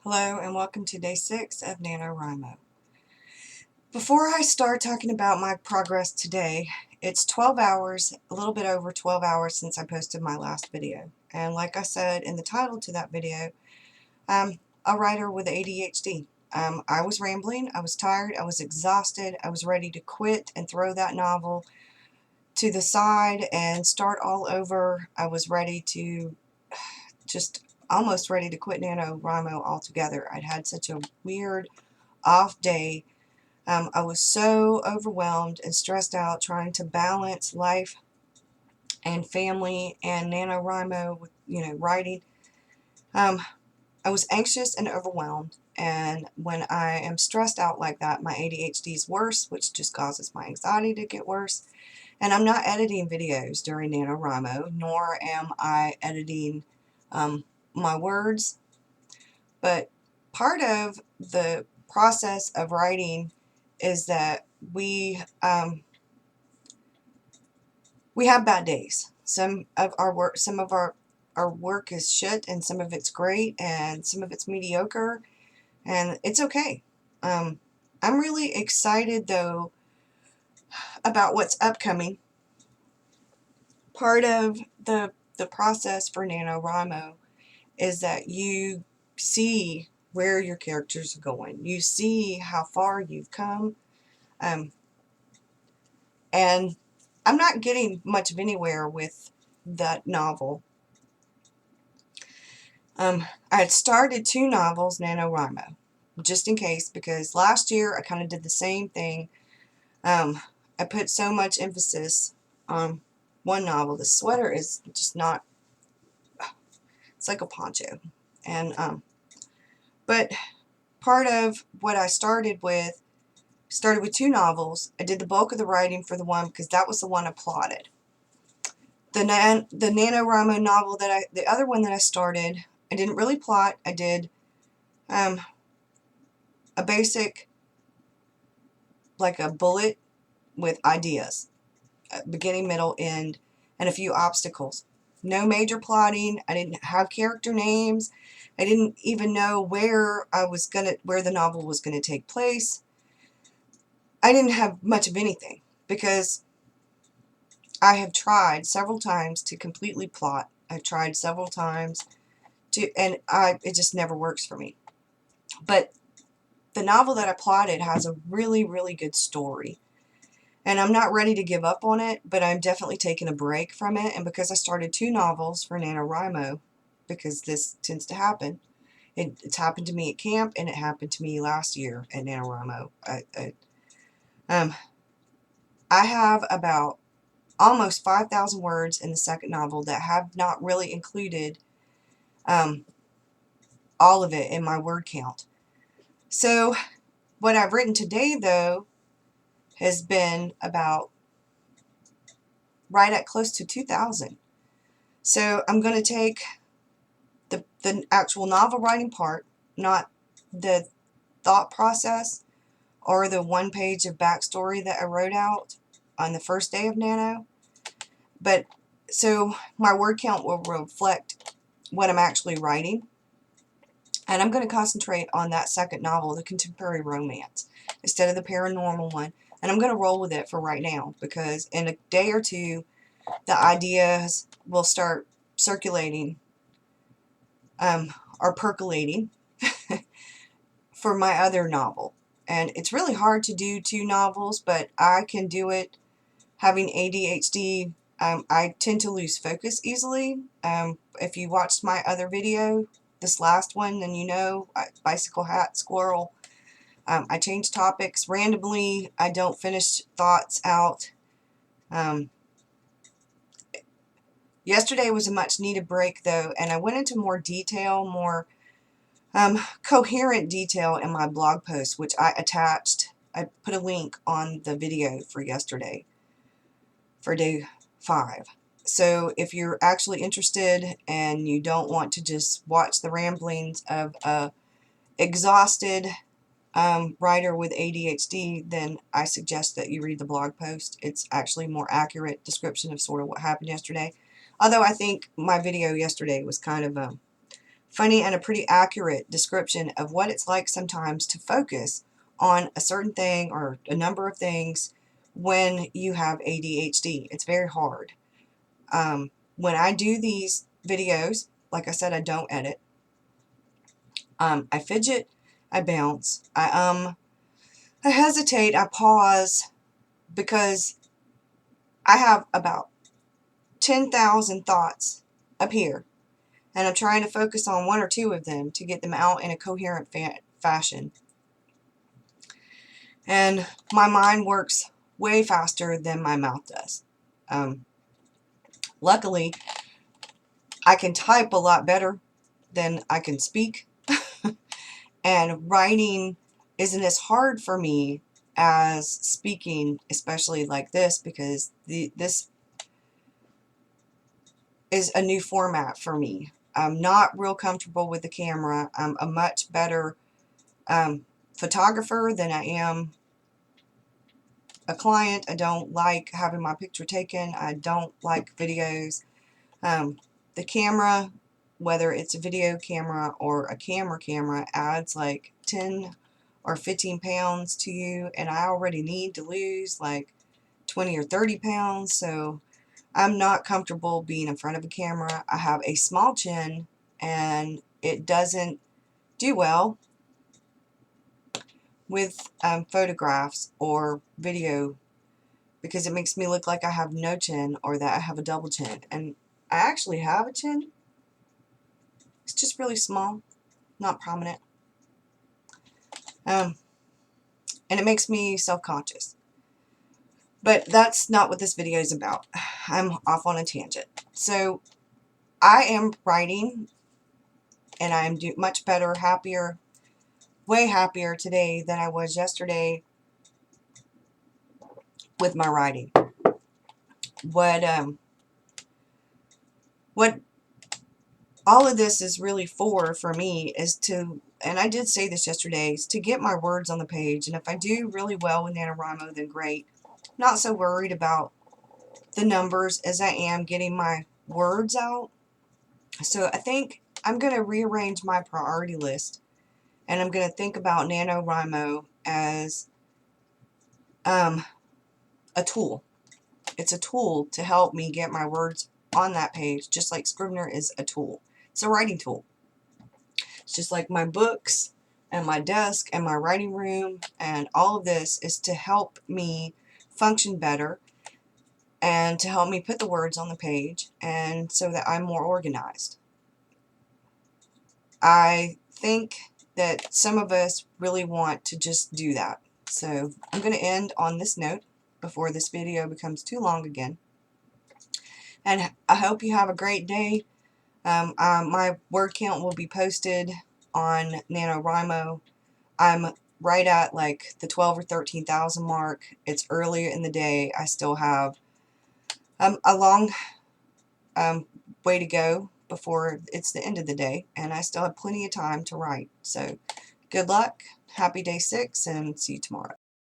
Hello and welcome to day 6 of NaNoWriMo. Before I start talking about my progress today, it's 12 hours, a little bit over 12 hours since I posted my last video. And like I said in the title to that video, I'm a writer with ADHD. I was rambling, I was tired, I was exhausted, I was ready to quit and throw that novel to the side and start all over. I was ready to just almost ready to quit NaNoWriMo altogether. I'd had such a weird off day. I was so overwhelmed and stressed out trying to balance life and family and NaNoWriMo with, writing. I was anxious and overwhelmed, and when I am stressed out like that, my ADHD is worse, which just causes my anxiety to get worse. And I'm not editing videos during NaNoWriMo, nor am I editing my words. But part of the process of writing is that we have bad days. Some of our work is shit, and some of it's great, and some of it's mediocre, and it's okay. I'm really excited though about what's upcoming. Part of the process for NaNoWriMo is that you see where your characters are going. You see how far you've come. And I'm not getting much of anywhere with that novel. I had started 2 novels, NaNoWriMo, just in case, because last year I kind of did the same thing. I put so much emphasis on one novel. The sweater is just not, it's like a poncho. And but part of what I started with 2 novels. I did the bulk of the writing for the one because that was the one I plotted. The NaNoWriMo novel the other one that I started, I didn't really plot. I did a basic, like a bullet with ideas, beginning, middle, end, and a few obstacles. No major plotting. I didn't have character names. I didn't even know where the novel was gonna take place. I didn't have much of anything because I have tried several times to completely plot. I've tried several times and it just never works for me. But the novel that I plotted has a really, really good story. And I'm not ready to give up on it, but I'm definitely taking a break from it. And because I started 2 novels for NaNoWriMo, because this tends to happen, it's happened to me at camp, and it happened to me last year at NaNoWriMo. I have about almost 5,000 words in the second novel that have not really included all of it in my word count. So what I've written today, though, has been about right at close to 2,000. So I'm going to take the actual novel writing part, not the thought process or the 1 page of backstory that I wrote out on the first day of Nano. But so my word count will reflect what I'm actually writing. And I'm going to concentrate on that second novel, the contemporary romance, instead of the paranormal one. And I'm going to roll with it for right now, because in a day or two, the ideas will start circulating or percolating for my other novel. And it's really hard to do 2 novels, but I can do it. Having ADHD, I tend to lose focus easily. If you watched my other video, this last one, then you know, bicycle hat, squirrel. I change topics randomly. I don't finish thoughts out. Yesterday was a much needed break, though, and I went into more detail, more coherent detail in my blog post, which I attached. I put a link on the video for yesterday, for day 5. So if you're actually interested and you don't want to just watch the ramblings of a exhausted writer with ADHD, then I suggest that you read the blog post. It's actually a more accurate description of sort of what happened yesterday. Although I think my video yesterday was kind of funny and a pretty accurate description of what it's like sometimes to focus on a certain thing or a number of things when you have ADHD. It's very hard. When I do these videos, like I said, I don't edit. I fidget, I bounce, I hesitate, I pause, because I have about 10,000 thoughts up here, and I'm trying to focus on one or two of them to get them out in a coherent fashion. And my mind works way faster than my mouth does. Luckily, I can type a lot better than I can speak, and writing isn't as hard for me as speaking, especially like this, because this is a new format for me. I'm not real comfortable with the camera. I'm a much better photographer than I am a client. I don't like having my picture taken. I don't like videos. The camera, whether it's a video camera or a camera, adds like 10 or 15 pounds to you, and I already need to lose like 20 or 30 pounds, so I'm not comfortable being in front of a camera. I have a small chin, and it doesn't do well with photographs or video, because it makes me look like I have no chin or that I have a double chin. And I actually have a chin. It's just really small, not prominent. And it makes me self-conscious. But that's not what this video is about. I'm off on a tangent. So I am writing, and I am much better, happier, way happier today than I was yesterday with my writing. What all of this is really for me is to, and I did say this yesterday, is to get my words on the page. And if I do really well with NaNoWriMo, then great. Not so worried about the numbers as I am getting my words out. So I think I'm going to rearrange my priority list, and I'm going to think about NaNoWriMo as a tool. It's a tool to help me get my words on that page, just like Scrivener is a tool. It's a writing tool. It's just like my books and my desk and my writing room, and all of this is to help me function better and to help me put the words on the page, and so that I'm more organized. I think that some of us really want to just do that. So I'm going to end on this note before this video becomes too long again. And I hope you have a great day. My word count will be posted on NaNoWriMo. I'm right at like the 12 or 13,000 mark. It's earlier in the day. I still have a long way to go before it's the end of the day, and I still have plenty of time to write. So good luck, happy day 6, and see you tomorrow.